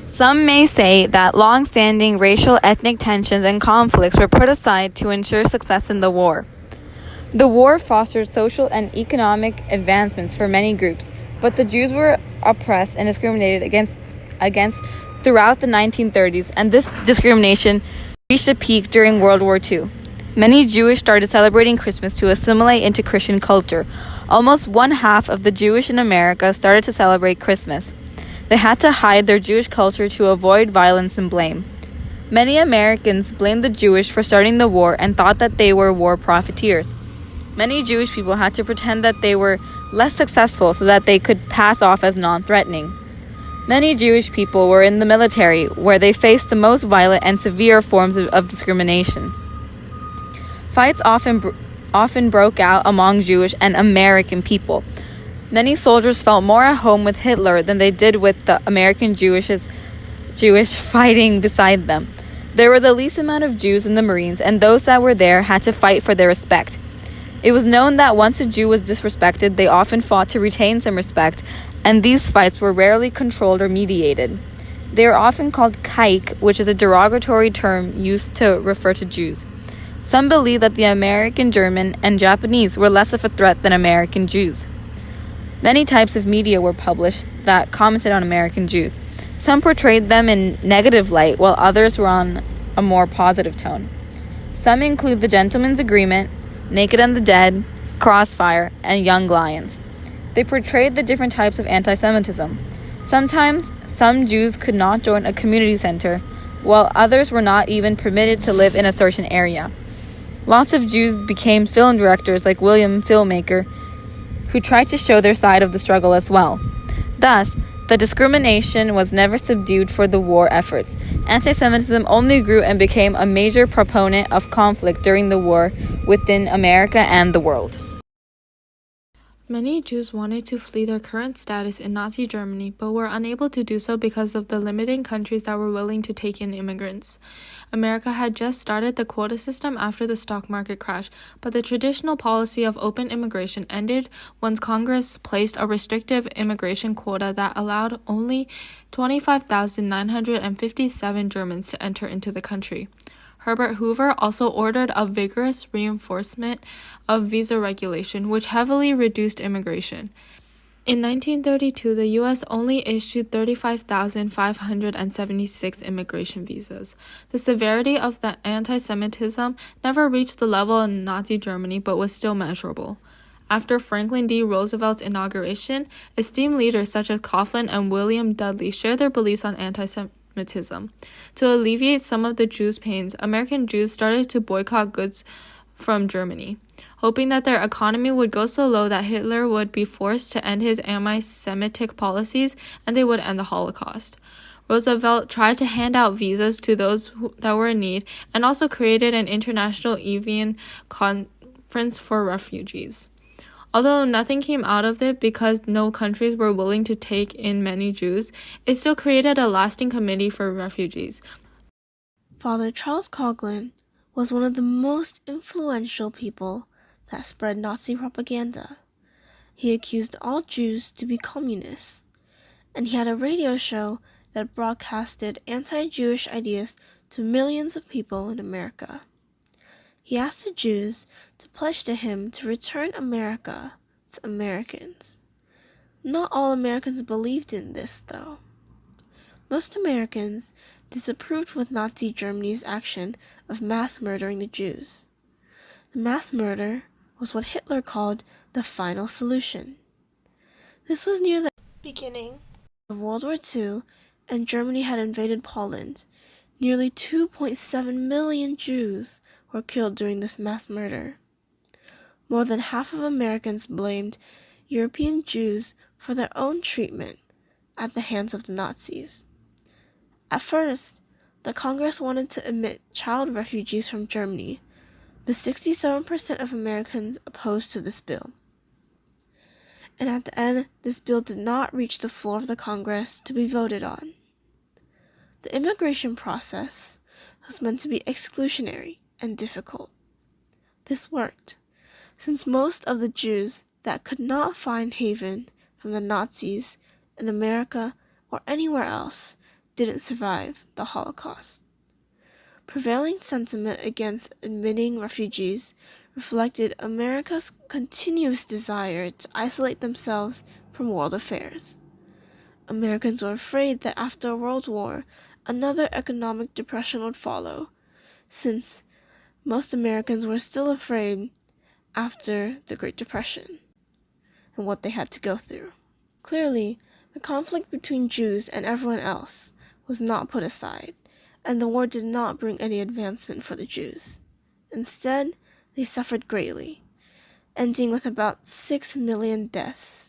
Some may say that long-standing racial ethnic tensions and conflicts were put aside to ensure success in the war. The war fostered social and economic advancements for many groups, but the Jews were oppressed and discriminated against throughout the 1930s, and this discrimination reached a peak during World War II. Many Jews started celebrating Christmas to assimilate into Christian culture. Almost one half of the Jewish in America started to celebrate Christmas. They had to hide their Jewish culture to avoid violence and blame. Many Americans blamed the Jewish for starting the war and thought that they were war profiteers. Many Jewish people had to pretend that they were less successful so that they could pass off as non-threatening. Many Jewish people were in the military, where they faced the most violent and severe forms of discrimination. Fights often broke out among Jewish and American people. Many soldiers felt more at home with Hitler than they did with the American Jewish fighting beside them. There were the least amount of Jews in the Marines, and those that were there had to fight for their respect. It was known that once a Jew was disrespected, they often fought to retain some respect, and these fights were rarely controlled or mediated. They are often called kaik, which is a derogatory term used to refer to Jews. Some believe that the American German and Japanese were less of a threat than American Jews. Many types of media were published that commented on American Jews. Some portrayed them in negative light, while others were on a more positive tone. Some include The Gentleman's Agreement, Naked and the Dead, Crossfire, and Young Lions. They portrayed the different types of anti-Semitism. Sometimes, some Jews could not join a community center, while others were not even permitted to live in a certain area. Lots of Jews became film directors like William Filmmaker, who tried to show their side of the struggle as well. Thus, the discrimination was never subdued for the war efforts. Anti-Semitism only grew and became a major proponent of conflict during the war within America and the world. Many Jews wanted to flee their current status in Nazi Germany, but were unable to do so because of the limiting countries that were willing to take in immigrants. America had just started the quota system after the stock market crash, but the traditional policy of open immigration ended once Congress placed a restrictive immigration quota that allowed only 25,957 Germans to enter into the country. Herbert Hoover also ordered a vigorous reinforcement of visa regulation, which heavily reduced immigration. In 1932, the U.S. only issued 35,576 immigration visas. The severity of the anti-Semitism never reached the level in Nazi Germany, but was still measurable. After Franklin D. Roosevelt's inauguration, esteemed leaders such as Coughlin and William Dudley shared their beliefs on anti-Semitism. To alleviate some of the Jews' pains, American Jews started to boycott goods from Germany, hoping that their economy would go so low that Hitler would be forced to end his anti-Semitic policies and they would end the Holocaust. Roosevelt tried to hand out visas to those that were in need and also created an international Evian conference for refugees. Although nothing came out of it because no countries were willing to take in many Jews, it still created a lasting committee for refugees. Father Charles Coughlin was one of the most influential people that spread Nazi propaganda. He accused all Jews to be communists, and he had a radio show that broadcasted anti-Jewish ideas to millions of people in America. He asked the Jews to pledge to him to return America to Americans. Not all Americans believed in this, though. Most Americans disapproved with Nazi Germany's action of mass murdering the Jews. The mass murder was what Hitler called the final solution. This was near the beginning of World War II, and Germany had invaded Poland. Nearly 2.7 million Jews were killed during this mass murder. More than half of Americans blamed European Jews for their own treatment at the hands of the Nazis. At first, the Congress wanted to admit child refugees from Germany, but 67% of Americans opposed to this bill. And at the end, this bill did not reach the floor of the Congress to be voted on. The immigration process was meant to be exclusionary and difficult. This worked, since most of the Jews that could not find haven from the Nazis in America or anywhere else didn't survive the Holocaust. Prevailing sentiment against admitting refugees reflected America's continuous desire to isolate themselves from world affairs. Americans were afraid that after a world war, another economic depression would follow, since most Americans were still afraid after the Great Depression and what they had to go through. Clearly, the conflict between Jews and everyone else was not put aside, and the war did not bring any advancement for the Jews. Instead, they suffered greatly, ending with about 6 million deaths.